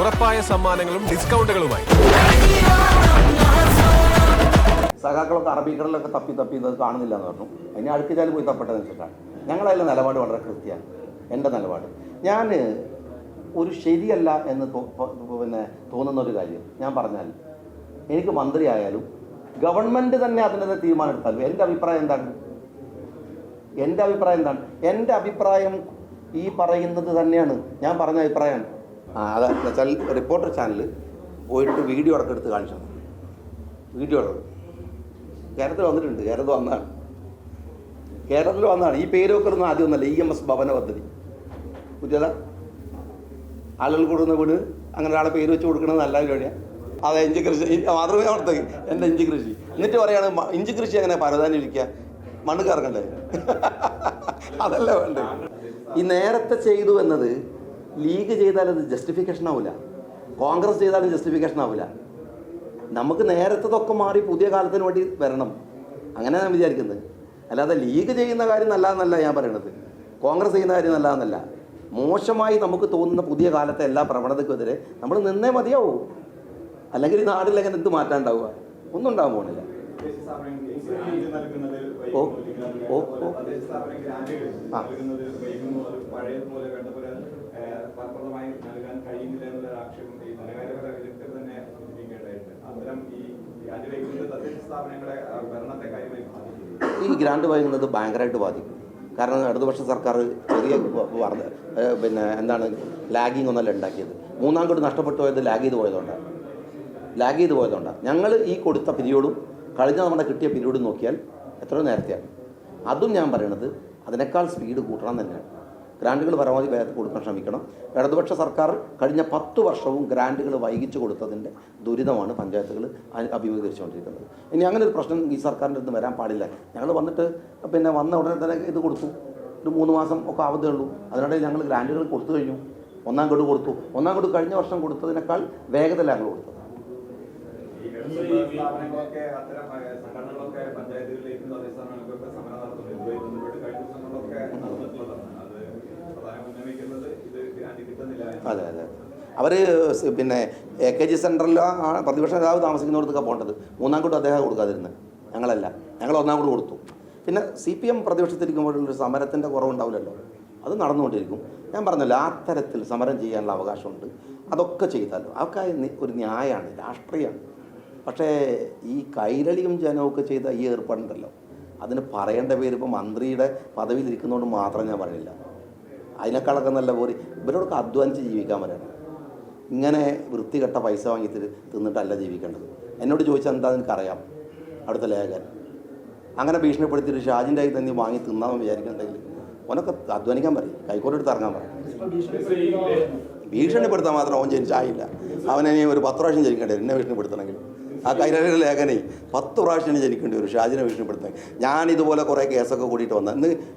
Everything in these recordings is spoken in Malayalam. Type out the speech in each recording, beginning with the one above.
ഉറപ്പായ സമ്മാനങ്ങളും ഡിസ്കൗണ്ടുകളുമായി. സഖാക്കളൊക്കെ അറബിക്കടലൊക്കെ തപ്പി ഇത് കാണുന്നില്ല എന്ന് പറഞ്ഞു. അതിന് അടുക്കിച്ചാൽ പോയി തപ്പെട്ടതെന്ന് വെച്ചിട്ടാണ്. ഞങ്ങളതിലെ നിലപാട് വളരെ കൃത്യമാണ്. എൻ്റെ നിലപാട് ഞാൻ ഒരു ശരിയല്ല എന്ന് തോന്നുന്നൊരു കാര്യം ഞാൻ പറഞ്ഞാൽ എനിക്ക് മന്ത്രിയായാലും ഗവൺമെൻറ് തന്നെ അതിനെതിരെ തീരുമാനം എടുത്താലും എൻ്റെ അഭിപ്രായം എന്താണ്? എൻ്റെ അഭിപ്രായം ഈ പറയുന്നത് തന്നെയാണ്. ഞാൻ പറഞ്ഞ അഭിപ്രായമാണ്. അതെന്ന് വെച്ചാൽ റിപ്പോർട്ടർ ചാനൽ പോയിട്ട് വീഡിയോ അടക്കം എടുത്ത് കാണിച്ചത്. വീഡിയോ അടക്കം കേരളത്തിൽ വന്നിട്ടുണ്ട്. കേരളത്തിൽ വന്നതാണ്. ഈ പേര് വെക്കുന്നത് ആദ്യമൊന്നുമല്ല. EMS ഭവന പദ്ധതി പുതിയതാ. ആളുകൾ കൊടുക്കുന്ന വീട് അങ്ങനെ ഒരാളെ പേര് വെച്ച് കൊടുക്കുന്നത് നല്ല പരിപാടിയാണ്. അതെ, ഇഞ്ചി കൃഷി മാതൃക ഓർത്തേക്ക് എൻ്റെ ഇഞ്ചി കൃഷി. എന്നിട്ട് പറയുകയാണ് ഇഞ്ചി കൃഷി അങ്ങനെ പരതാനിരിക്കുക, മണ്ണ് കറക്കണ്ടേ? അതല്ല വേണ്ടത്. ഈ നേരത്തെ ചെയ്തു എന്നത് ലീഗ് ചെയ്താൽ അത് ജസ്റ്റിഫിക്കേഷൻ ആവില്ല, കോൺഗ്രസ് ചെയ്താലും ജസ്റ്റിഫിക്കേഷൻ ആവില്ല. നമുക്ക് നേരത്തതൊക്കെ മാറി പുതിയ കാലത്തിന് വേണ്ടി വരണം, അങ്ങനെ ഞാൻ വിചാരിക്കുന്നത്. അല്ലാതെ ലീഗ് ചെയ്യുന്ന കാര്യം നല്ലതെന്നല്ല ഞാൻ പറയണത്, കോൺഗ്രസ് ചെയ്യുന്ന കാര്യം നല്ലതെന്നല്ല. മോശമായി നമുക്ക് തോന്നുന്ന പുതിയ കാലത്തെ എല്ലാ പ്രവണതയ്ക്കെതിരെ നമ്മൾ നിന്നേ മതിയാവൂ. അല്ലെങ്കിൽ ഈ നാട്ടിലെങ്ങനെ എന്ത് മാറ്റാണ്ടാവുക? ഒന്നും ഉണ്ടാകാൻ പോകുന്നില്ല. ഈ ഗ്രാന്റ് വൈകുന്നത് ഭയങ്കരമായിട്ട് ബാധിക്കും. കാരണം ഇടതുപക്ഷ സർക്കാർ ചെറിയ ലാഗിങ് ഒന്നല്ല ഉണ്ടാക്കിയത്. മൂന്നാം കോടി നഷ്ടപ്പെട്ടു പോയത് ലാഗ് ചെയ്ത് പോയതുകൊണ്ടാണ്. ഞങ്ങൾ ഈ കൊടുത്ത പീരിയഡും കഴിഞ്ഞ നമ്മുടെ കിട്ടിയ പീരിയഡും നോക്കിയാൽ എത്രയോ നേരത്തെയാണ്. അതും ഞാൻ പറയണത് അതിനേക്കാൾ സ്പീഡ് കൂട്ടണം തന്നെയാണ്. ഗ്രാൻറ്റുകൾ പരമാവധി വേഗത്തിൽ കൊടുക്കാൻ ശ്രമിക്കണം. ഇടതുപക്ഷ സർക്കാർ കഴിഞ്ഞ 10 വർഷവും ഗ്രാൻറ്റുകൾ വൈകിച്ചു കൊടുത്തതിൻ്റെ ദുരിതമാണ് പഞ്ചായത്തുകൾ അഭിമുഖീകരിച്ചുകൊണ്ടിരിക്കുന്നത്. ഇനി അങ്ങനെ ഒരു പ്രശ്നം ഈ സർക്കാരിൻ്റെ അടുത്ത് വരാൻ പാടില്ല. ഞങ്ങൾ വന്നിട്ട് വന്ന ഉടനെ തന്നെ ഇത് കൊടുത്തു. ഒരു 3 മാസം ഒക്കെ ആവതേ ഉള്ളൂ. അതിനിടയിൽ ഞങ്ങൾ ഗ്രാൻറ്റുകൾ കൊടുത്തു കഴിഞ്ഞു. ഒന്നാം ഗഡു കൊടുത്തു. ഒന്നാം ഗഡു കഴിഞ്ഞ വർഷം കൊടുത്തതിനേക്കാൾ വേഗതയിലാണ് ഞങ്ങൾ കൊടുത്തത്. അതെ. അവർ AKG സെൻറ്ററിൽ പ്രതിപക്ഷ നേതാവ് താമസിക്കുന്നിടത്തൊക്കെ പോകേണ്ടത്. മൂന്നാം കൂട്ട് അദ്ദേഹം കൊടുക്കാതിരുന്നത്, ഞങ്ങളല്ല. ഞങ്ങൾ ഒന്നാം കൂട്ട് കൊടുത്തു. പിന്നെ CPM പ്രതിപക്ഷത്തിരിക്കുമ്പോഴൊരു സമരത്തിൻ്റെ കുറവുണ്ടാവില്ലല്ലോ, അത് നടന്നുകൊണ്ടിരിക്കും. ഞാൻ പറഞ്ഞല്ലോ, ആ തരത്തിൽ സമരം ചെയ്യാനുള്ള അവകാശമുണ്ട്. അതൊക്കെ ചെയ്താലോ അതൊക്കെ ഒരു ന്യായമാണ്, രാഷ്ട്രീയമാണ്. പക്ഷേ ഈ കൈരളിയും ജനമൊക്കെ ചെയ്ത ഈ ഏർപ്പാടുണ്ടല്ലോ, അതിന് പറയേണ്ട പേര് ഇപ്പോൾ മന്ത്രിയുടെ പദവിയിലിരിക്കുന്നതുകൊണ്ട് മാത്രം ഞാൻ പറയില്ല. അതിനേക്കാളൊക്കെ നല്ല പോലെ ഇവരോടൊക്കെ അധ്വാനിച്ച് ജീവിക്കാൻ പറയണം. ഇങ്ങനെ വൃത്തികെട്ട പൈസ വാങ്ങിയിട്ട് തിന്നിട്ടല്ല ജീവിക്കേണ്ടത്. എന്നോട് ചോദിച്ചാൽ എന്താ എനിക്കറിയാം. അവിടുത്തെ ലേഖൻ അങ്ങനെ ഭീഷണിപ്പെടുത്തിയിട്ട് ഷാജിൻ്റെ കയ്യിൽ തന്നെ വാങ്ങി തിന്നാമെന്ന് വിചാരിക്കുന്നുണ്ടെങ്കിൽ ഓനൊക്കെ അധ്വാനിക്കാൻ പറയും, കൈക്കോട്ടെടുത്ത് ഇറങ്ങാൻ പറയും. ഭീഷണിപ്പെടുത്താൻ മാത്രം അവൻ ജനിച്ചായില്ല. അവനെ ഒരു 10 പ്രാവശ്യം ജനിക്കേണ്ടി വരും എന്നെ ഭീഷണിപ്പെടുത്തണമെങ്കിൽ. ആ കൈരളിയുടെ ലേഖനെ 10 പ്രാവശ്യം ജനിക്കേണ്ടി വരും ഷാജിനെ ഭീഷണിപ്പെടുത്താൻ. ഞാനിതുപോലെ കുറേ കേസൊക്കെ കൂടിയിട്ട് വന്ന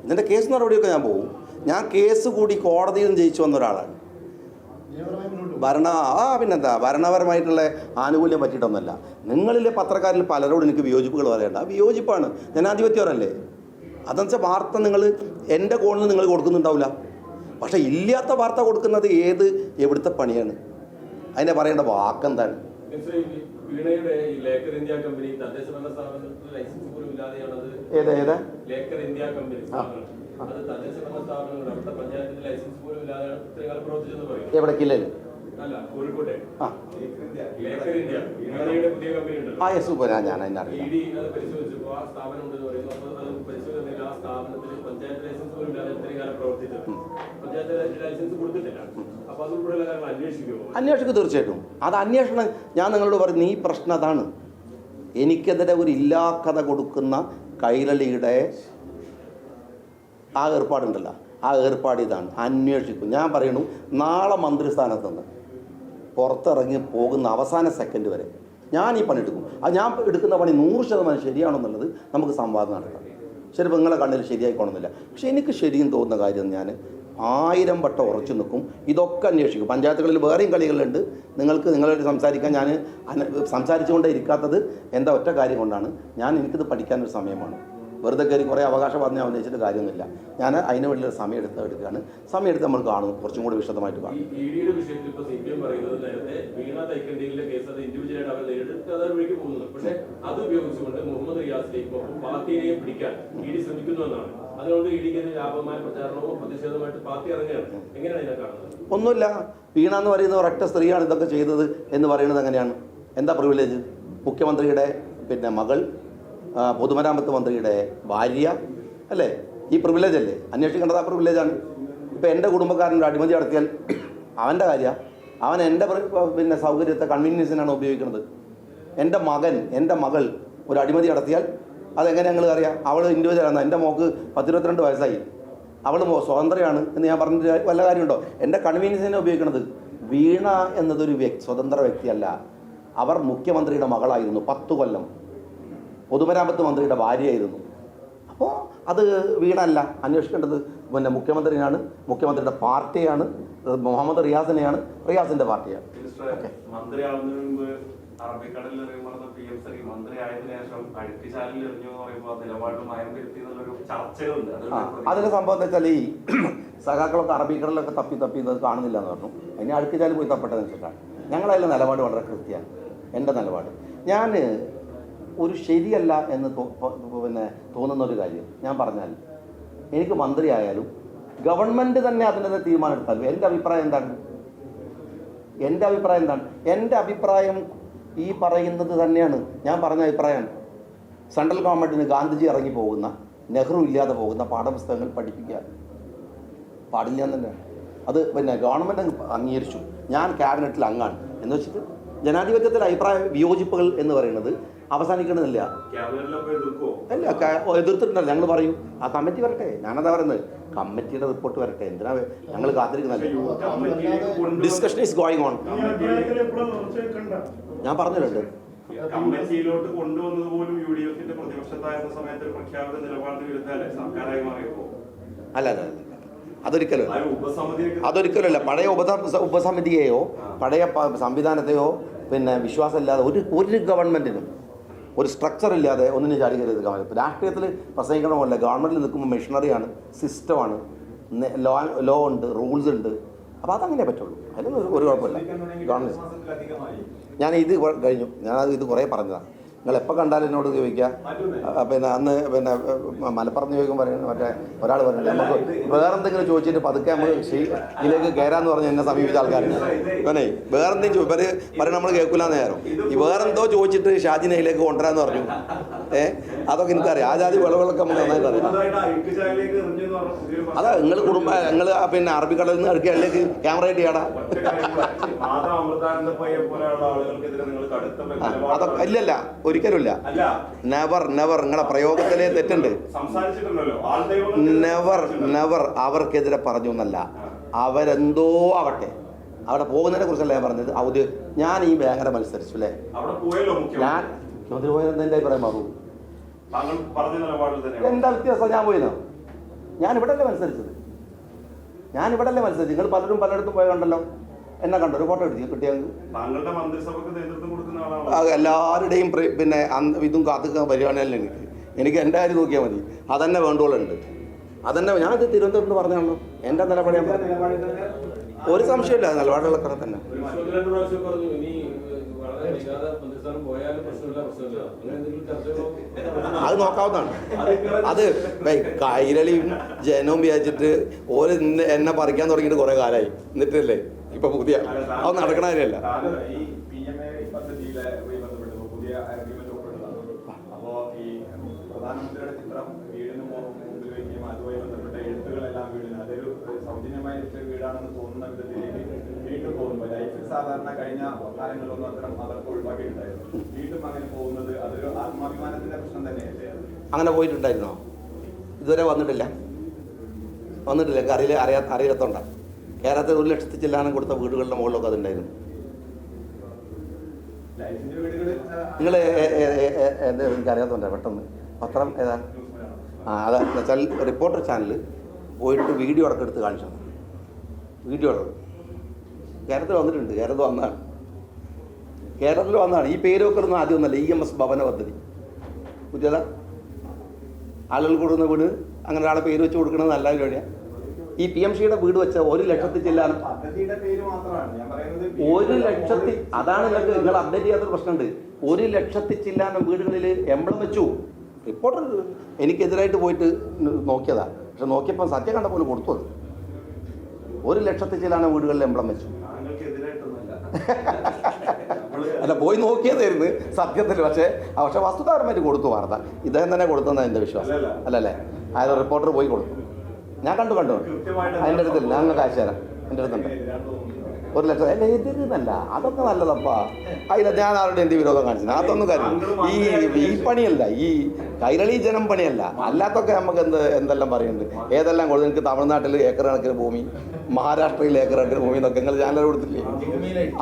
ഇതിൻ്റെ കേസ് നടപടിയൊക്കെ ഞാൻ പോകും. ഞാൻ കേസ് കൂടി കോടതിയിൽ നിന്ന് ജയിച്ചു വന്ന ഒരാളാണ്. പിന്നെന്താ, ഭരണപരമായിട്ടുള്ള ആനുകൂല്യം പറ്റിയിട്ടൊന്നുമല്ല. നിങ്ങളിലെ പത്രക്കാരിൽ പലരോടും എനിക്ക് വിയോജിപ്പുകൾ പറയേണ്ട. വിയോജിപ്പാണ്, ജനാധിപത്യമല്ലേ. അതെന്ന് വെച്ചാൽ വാർത്ത നിങ്ങൾ എൻ്റെ കോണിൽ നിങ്ങൾ കൊടുക്കുന്നുണ്ടാവില്ല. പക്ഷേ ഇല്ലാത്ത വാർത്ത കൊടുക്കുന്നത് എവിടുത്തെ പണിയാണ്? അതിനെ പറയേണ്ട വാക്കെന്താണ്? എവിടെ കില്ലല്? സൂപ്പർ. ഞാൻ അതിനറിയാം. അന്വേഷിക്കും, തീർച്ചയായിട്ടും. അത് അന്വേഷണം. ഞാൻ നിങ്ങളോട് പറയുന്ന ഈ പ്രശ്നം അതാണ്. എനിക്കെതിരെ ഒരു ഇല്ലാക്കഥ കൊടുക്കുന്ന കൈരളിയുടെ ആ ഏർപ്പാടുണ്ടല്ലോ, ആ ഏർപ്പാട് ഇതാണ്. അന്വേഷിക്കും. ഞാൻ പറയണു, നാളെ മന്ത്രിസ്ഥാനത്ത് നിന്ന് പുറത്തിറങ്ങി പോകുന്ന അവസാന സെക്കൻഡ് വരെ ഞാൻ ഈ പണി എടുക്കും. അത് ഞാൻ എടുക്കുന്ന പണി 100% ശരിയാണെന്നുള്ളത് നമുക്ക് സംവാദം നടത്താം. ചിലപ്പോൾ നിങ്ങളെ കണ്ണിൽ ശരിയായിക്കോണമെന്നില്ല. പക്ഷേ എനിക്ക് ശരിയും തോന്നുന്ന കാര്യം ഞാൻ 1000 വട്ടം ഉറച്ചു നിൽക്കും. ഇതൊക്കെ അന്വേഷിക്കും. പഞ്ചായത്തുകളിൽ വേറെയും കളികളുണ്ട്. നിങ്ങളായിട്ട് സംസാരിക്കാൻ ഞാൻ സംസാരിച്ചുകൊണ്ടേ ഇരിക്കാത്തത് എന്താ ഒറ്റ കാര്യം കൊണ്ടാണ്. എനിക്കിത് പഠിക്കാനൊരു സമയമാണ്. വെറുതെ കയറി കുറേ അവകാശം പറഞ്ഞ് ഉന്നയിച്ചിട്ട് കാര്യമൊന്നുമില്ല. ഞാൻ അതിന് വേണ്ടിയൊരു സമയം എടുക്കുകയാണ്. സമയം എടുത്ത് നമ്മൾ കാണും, കുറച്ചും കൂടി വിശദമായിട്ട് കാണും. ഇഡിയുടെ വിഷയത്തിൽ ഇപ്പോൾ CPM പറയുന്നത് നേരത്തെ വീണ തൈക്കണ്ടിയിലെ കേസ് അത് ഇൻഡിവിജ്വലായിട്ട് അവർ നേരിട്ട് അതൊഴിലേക്ക് പോകുന്നത്. പക്ഷേ അത് ഉപയോഗിച്ചുകൊണ്ട് മുഹമ്മദ് റിയാസിലേക്ക് പാർട്ടിയെയും പിടിക്കാൻ ഇഡി ശ്രമിക്കുന്നു എന്നാണ്. അതുകൊണ്ട് ഇഡിക്ക് ലാഭമായ പ്രചാരണവും പ്രതിഷേധമായിട്ട് പാർട്ടി ഇറങ്ങുകയാണ്. എങ്ങനെയാണ് ഇതിനെ കാണുന്നത്? ഒന്നുമില്ല. വീണ എന്ന് പറയുന്ന ഒരൊറ്റ സ്ത്രീയാണ് ഇതൊക്കെ ചെയ്തത് എന്ന് പറയുന്നത് എങ്ങനെയാണ്? എന്താ പ്രിവിലേജ്? മുഖ്യമന്ത്രിയുടെ മകൾ, പൊതുമരാമത്ത് മന്ത്രിയുടെ ഭാര്യ അല്ലേ? ഈ പ്രിവിലേജ് അല്ലേ? അന്വേഷിക്കേണ്ടത് ആ പ്രിവിലേജാണ്. ഇപ്പം എൻ്റെ കുടുംബക്കാരൻ്റെ അഴിമതി നടത്തിയാൽ അവൻ്റെ കാര്യം, അവൻ എൻ്റെ സൗകര്യത്തെ കൺവീനിയൻസിനാണ് ഉപയോഗിക്കുന്നത്. എൻ്റെ മകൾ ഒരു അഴിമതി നടത്തിയാൽ അതെങ്ങനെ ഞങ്ങൾ അറിയാം? അവൾ ഇൻഡിവിജ്വലാണ്. എൻ്റെ മോക്ക് 12-22 വയസ്സായി, അവൾ സ്വതന്ത്രയാണ് എന്ന് ഞാൻ പറഞ്ഞിട്ട് വല്ല കാര്യമുണ്ടോ? എൻ്റെ കൺവീനിയൻസിനെ ഉപയോഗിക്കുന്നത്. വീണ എന്നതൊരു സ്വതന്ത്ര വ്യക്തിയല്ല. അവർ മുഖ്യമന്ത്രിയുടെ മകളായിരുന്നു 10 കൊല്ലം, പൊതുമരാമത്ത് മന്ത്രിയുടെ ഭാര്യയായിരുന്നു. അപ്പോൾ അത് വീണ അല്ല. അന്വേഷിക്കേണ്ടത് മുഖ്യമന്ത്രിയാണ്, മുഖ്യമന്ത്രിയുടെ പാർട്ടിയാണ്, മുഹമ്മദ് റിയാസിനെയാണ്, റിയാസിൻ്റെ പാർട്ടിയാണ്. മന്ത്രിയാവുന്നതിന് മുമ്പ് അറബിക്കടലിൽ എറിയുമ്പോൾ PM സരി മന്ത്രി ആയതിനു ശേഷം അഴുക്കിച്ചാലിൽ എറിഞ്ഞു എന്ന് പറയുമ്പോൾ നിലപാട് മയം വരുത്തി എന്നുള്ളൊരു ചർച്ചകളുണ്ട്. അതിന് സംഭവം എന്താ വെച്ചാൽ, ഈ സഖാക്കളൊക്കെ അറബിക്കടലൊക്കെ തപ്പി ഇത് കാണുന്നില്ല എന്ന് പറഞ്ഞു. അതിന് അഴുക്കിച്ചാൽ പോയി തപ്പെട്ടതെന്ന് വെച്ചിട്ടാണ്. ഞങ്ങളതിലെ നിലപാട് വളരെ കൃത്യമാണ്. എൻ്റെ നിലപാട് ഞാൻ ഒരു ശരിയല്ല എന്ന് തോന്നുന്നൊരു കാര്യം ഞാൻ പറഞ്ഞാൽ, എനിക്ക് മന്ത്രിയായാലും ഗവൺമെൻറ് തന്നെ അതിനെതിരെ തീരുമാനം എടുത്താലും എൻ്റെ അഭിപ്രായം എന്താണ്? എൻ്റെ അഭിപ്രായം ഈ പറയുന്നത് തന്നെയാണ്. ഞാൻ പറഞ്ഞ അഭിപ്രായമാണ്. സെൻട്രൽ ഗവൺമെൻറ്റിന് ഗാന്ധിജി ഇറങ്ങി പോകുന്ന, നെഹ്റു ഇല്ലാതെ പോകുന്ന പാഠപുസ്തകങ്ങൾ പഠിപ്പിക്കാൻ പാടില്ല എന്ന് തന്നെയാണ്. അത് ഗവൺമെൻറ് അംഗീകരിച്ചു. ഞാൻ ക്യാബിനറ്റിൽ അംഗമാണ് എന്ന് വെച്ചിട്ട് ജനാധിപത്യത്തിൽ അഭിപ്രായ വിയോജിപ്പുകൾ എന്ന് പറയുന്നത് അവസാനിക്കണമെന്നില്ല. അല്ല, എതിർത്തിട്ടുണ്ടല്ലോ. ഞങ്ങൾ പറയും ആ കമ്മിറ്റി വരട്ടെ. ഞാനതാ പറയുന്നത്, കമ്മിറ്റിയുടെ റിപ്പോർട്ട് വരട്ടെ. എന്തിനാ ഞങ്ങൾ കാത്തിരിക്കുന്നല്ലേ? Discussion is going on. ഞാൻ പറഞ്ഞിട്ടുണ്ട്. കമ്മിറ്റിയിലോട്ട് കൊണ്ടുവന്നത് പോലും UDFന്റെ പ്രതിപക്ഷത്തായിരുന്ന സമയത്ത് പ്രഖ്യാപിത നിലപാടിന് വിരുദ്ധമല്ലേ സർക്കാരായി മാറിയപ്പോൾ? അല്ല, അതൊരിക്കലല്ല. പഴയ ഉപസമിതിയെയോ പഴയ സംവിധാനത്തെയോ വിശ്വാസമില്ലാതെ ഒരു ഗവൺമെൻറ്റിനും ഒരു സ്ട്രക്ചർ ഇല്ലാതെ ഒന്നിനും ചാടി കയറി നിൽക്കാൻ പറ്റും. രാഷ്ട്രീയത്തിൽ പ്രസംഗിക്കണമല്ല. ഗവൺമെൻറ്റിൽ നിൽക്കുമ്പോൾ മെഷീനറിയാണ്, സിസ്റ്റമാണ്, ലോ ഉണ്ട്, റൂൾസ് ഉണ്ട്. അപ്പോൾ അതങ്ങനെ പറ്റുള്ളൂ. അതിന് ഒരു കുഴപ്പമില്ല. ഗവൺമെൻറ് ഇത് കഴിഞ്ഞു. ഇത് കുറേ പറഞ്ഞതാണ്. നിങ്ങൾ എപ്പോൾ കണ്ടാലും എന്നോട് ചോദിക്കുക. അന്ന് മലപ്പുറത്ത് ചോദിക്കുമ്പോൾ പറയുന്നത് മറ്റേ ഒരാൾ പറഞ്ഞില്ല, നമുക്ക് വേറെന്തെങ്കിലും ചോദിച്ചിട്ട് പതുക്കെ നമ്മൾ ഇതിലേക്ക് കയറാന്ന് പറഞ്ഞ് എന്നെ സമീപിച്ച ആൾക്കാരുണ്ട്. ഇവനെ വേറെന്തെങ്കിലും പറയണം നമ്മൾ കേൾക്കില്ലാന്ന് നേരം. ഈ വേറെന്തോ ചോദിച്ചിട്ട് ഷാജിനെ ഇതിലേക്ക് കൊണ്ടുവരാന്ന് പറഞ്ഞു. അതൊക്കെ എനിക്കറിയാം. ആ ജാതി വിളവുകളൊക്കെ നമുക്ക് നന്നായിട്ട് അറിയാം. അതാ നിങ്ങൾ അറബിക്കടലിൽ നിന്ന് അടുക്കലേക്ക് ക്യാമറ ആയിട്ട് ചെയ്യാടാ. അതൊക്കെ ഇല്ലല്ല, ഒരിക്കലുമില്ല. നെവർ നിങ്ങളുടെ പ്രയോഗത്തിലെ തെറ്റുണ്ട്. നെവർ അവർക്കെതിരെ പറഞ്ഞു എന്നല്ല. അവരെന്തോ ആവട്ടെ, അവിടെ പോകുന്നതിനെ കുറിച്ചല്ല ഞാൻ പറഞ്ഞത്. ഞാൻ ഈ മേഖല മത്സരിച്ചു അല്ലേ? ഞാൻ മുഖ്യമന്ത്രി പോയത് എൻ്റെ അഭിപ്രായം മാറൂ. എന്താ വ്യത്യാസം? ഞാൻ പോയിന്നോ? ഞാൻ ഇവിടെ അല്ലേ മത്സരിച്ചത്. നിങ്ങൾ പലരും പലയിടത്തും പോയി കണ്ടല്ലോ. എന്നെ കണ്ടോ? ഒരു ഫോട്ടോ എടുത്തു കിട്ടിയ എല്ലാവരുടെയും ഇതും കാത്തുക്കാൻ പരിപാടിയല്ല. എനിക്ക് എൻ്റെ കാര്യം നോക്കിയാൽ മതി. അതന്നെ വേണ്ടോളുണ്ട്. അതന്നെ ഞാനിത് തിരുവനന്തപുരത്ത് പറഞ്ഞാണല്ലോ. എൻ്റെ നിലപാട് ഞാൻ പറഞ്ഞു. ഒരു സംശയമില്ല. നിലപാടുകളൊക്കെ തന്നെ. അത് നോക്കാവുന്നതാണ്. അത് കൈരളിയും ജനവും വിചാരിച്ചിട്ട് ഓര് എന്നെ പറിക്കാൻ തുടങ്ങിയിട്ട് കുറെ കാലമായി. എന്നിട്ടല്ലേ ഇപ്പൊ പുതിയ അത് നടക്കണ കാര്യമല്ല. പ്രധാനമന്ത്രിയുടെ ചിത്രം വീടിന് മുമ്പിൽ വയ്ക്കുകയും അതുമായി ബന്ധപ്പെട്ട എഴുത്തുകളെല്ലാം വീടിന് അതൊരു സൗജന്യമായ വീടാണെന്ന് തോന്നുന്ന വിധത്തിലേക്ക് വീണ്ടും പോകുമ്പോൾ ലൈഫിൽ സാധാരണ കഴിഞ്ഞ കാലങ്ങളിലൊന്നും അത്തരം അതൊക്കെ ഒഴിവാക്കിയിട്ടുണ്ടായിരുന്നു. വീണ്ടും അങ്ങനെ പോകുന്നത് അതൊരു ആത്മാഭിമാനത്തിന്റെ പ്രശ്നം തന്നെയല്ലേ? അങ്ങനെ പോയിട്ടുണ്ടായിരുന്നോ? ഇതുവരെ വന്നിട്ടില്ല. അറിയാത്തോണ്ടാണ്. കേരളത്തിൽ 1 ലക്ഷത്തിൽ ചില്ലാനം കൊടുത്ത വീടുകളുടെ മുകളിലൊക്കെ അതുണ്ടായിരുന്നു. നിങ്ങൾ എനിക്കറിയാത്തോണ്ടാണ് പെട്ടെന്ന് പത്രം ഏതാ അതാ വെച്ചാൽ റിപ്പോർട്ടർ ചാനൽ പോയിട്ട് വീഡിയോ അടക്കം എടുത്ത് കാണിച്ചു. വീഡിയോ അടക്കം കേരളത്തിൽ വന്നിട്ടുണ്ട്. കേരളത്തിൽ വന്നതാണ്. ഈ പേര് വെക്കുന്നൊന്നും ആദ്യം ഒന്നല്ല. EMS ഭവന പദ്ധതി പുതിയതാ. ആളുകൾ കൂടുന്ന വീട് അങ്ങനെ ഒരാളെ പേര് വെച്ച് കൊടുക്കുന്നത് നല്ല പരിപാടിയാണ്. ഈ PMCയുടെ വീട് വെച്ച 1 ലക്ഷത്തിൽ ചെല്ലാനും പദ്ധതിയുടെ പേര് മാത്രമാണ് ഞാൻ പറയുന്നത്. 1 ലക്ഷത്തിൽ, അതാണ് നിങ്ങൾ അപ്ഡേറ്റ് ചെയ്യാത്തൊരു പ്രശ്നമുണ്ട്. 1 ലക്ഷത്തിൽ ചെല്ലാനും വീടുകളിൽ എംബ്ലം വെച്ചു. റിപ്പോർട്ടർ എനിക്കെതിരായിട്ട് പോയിട്ട് നോക്കിയതാ, പക്ഷെ നോക്കിയപ്പോൾ സത്യം കണ്ട പോലെ കൊടുത്തു. അത് 1 ലക്ഷത്തിൽ ചെല്ലാനും വീടുകളിൽ എംബ്ലം വെച്ചു. അല്ല, പോയി നോക്കിയതായിരുന്നു സത്യത്തിൽ. പക്ഷേ വസ്തുതാപരമായിട്ട് കൊടുത്തു വാർത്ത. ഇദ്ദേഹം തന്നെ കൊടുത്തെന്നാണ് എൻ്റെ വിശ്വാസം. അല്ലല്ലേ? അയാൾ റിപ്പോർട്ടർ പോയി കൊടുത്തു. ഞാൻ കണ്ടു അതിൻ്റെ അടുത്തില്ല. ഞാൻ കാശ് തരാം, എൻ്റെ അടുത്തുണ്ട്. 1 ലക്ഷം അല്ല, എതിരെന്നല്ല, അതൊക്കെ നല്ലതപ്പാ. അതില്ല, ഞാൻ ആരുടെ എന്ത് വിരോധം കാണിച്ചു? അതൊന്നും കാര്യം ഈ പണിയല്ല, ഈ കൈരളി ജനം പണിയല്ല. അല്ലാത്തൊക്കെ നമുക്ക് എന്തെല്ലാം പറയുന്നുണ്ട്. ഏതെല്ലാം കൊടുത്തു. എനിക്ക് തമിഴ്നാട്ടിൽ ഏക്കർ കണക്കിന് ഭൂമി, മഹാരാഷ്ട്രയിൽ ഏക്കർ കണക്കിന് ഭൂമി എന്നൊക്കെ നിങ്ങൾ ചാനൽ കൊടുത്തില്ലേ?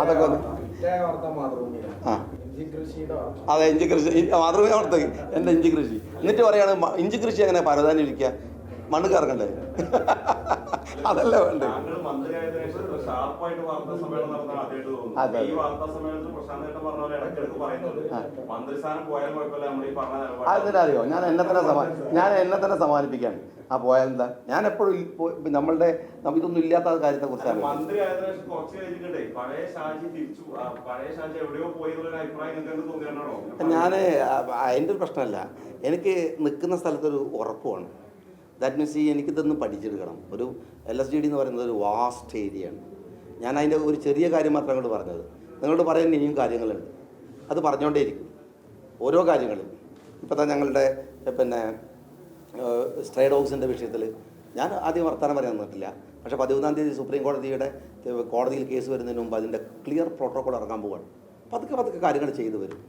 അതൊക്കെ ആ അതെ, ഇഞ്ചി കൃഷി മാതൃഭൂമി വാർത്ത എൻ്റെ ഇഞ്ചി കൃഷി. എന്നിട്ട് പറയാണ് ഇഞ്ചി കൃഷി അങ്ങനെ പരതാനി ഇരിക്കുക, മണ്ണ് കറങ്ങണ്ടേ? അതല്ലേ വേണ്ടത്. അതിനറിയോ, ഞാൻ എന്നെ തന്നെ സമാനിപ്പിക്കുകയാണ്. ആ പോയാൽ എന്താ? ഞാൻ എപ്പോഴും നമ്മളുടെ ഇതൊന്നും ഇല്ലാത്ത കാര്യത്തെ കുറിച്ചാണ്. ഞാൻ അതിൻ്റെ ഒരു പ്രശ്നമല്ല, എനിക്ക് നിൽക്കുന്ന സ്ഥലത്തൊരു ഉറപ്പുമാണ്. ദാറ്റ് മീൻസ് എനിക്കിതൊന്നും പഠിച്ചെടുക്കണം. ഒരു LSGD എന്ന് പറയുന്നത് ഒരു വാസ്റ്റ് ഏരിയയാണ്. ഞാൻ അതിൻ്റെ ഒരു ചെറിയ കാര്യം മാത്രം അങ്ങോട്ട് പറഞ്ഞത്. നിങ്ങളോട് പറയാൻ ഇനിയും കാര്യങ്ങളുണ്ട്, അത് പറഞ്ഞുകൊണ്ടേയിരിക്കും ഓരോ കാര്യങ്ങളും. ഇപ്പോൾ തന്നെ ഞങ്ങളുടെ സ്ട്രേ ഡോഗ്സിൻ്റെ വിഷയത്തിൽ ഞാൻ ആദ്യം വർത്തമാനം പറയാൻ നിന്നിട്ടില്ല. പക്ഷേ 11-ാം തീയതി സുപ്രീം കോടതിയിൽ കേസ് വരുന്നതിന് മുമ്പ് അതിൻ്റെ ക്ലിയർ പ്രോട്ടോകോൾ ഇറങ്ങാൻ പോവാണ്. പതുക്കെ കാര്യങ്ങൾ ചെയ്തു വരും.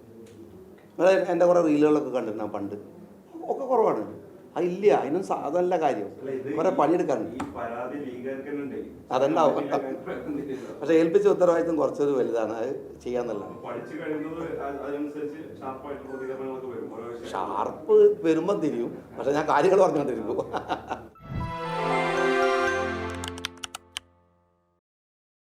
നിങ്ങൾ എൻ്റെ കുറേ റീലുകളൊക്കെ കണ്ടിട്ടുണ്ട് പണ്ട്, ഒക്കെ കുറവാണ്. അതില്ല, അതിനും അതല്ല കാര്യം. കുറെ പണിയെടുക്കാറുണ്ട്, അതുണ്ടാവും. പക്ഷെ ഏൽപ്പിച്ച ഉത്തരവാദിത്വം കുറച്ചൊരു വലുതാണ്, അത് ചെയ്യാന്നുള്ളതാണ്. ഷാർപ്പ് വരുമ്പം തിരിയും, പക്ഷെ ഞാൻ കാര്യങ്ങൾ പറഞ്ഞുകൊണ്ടിരിക്കും.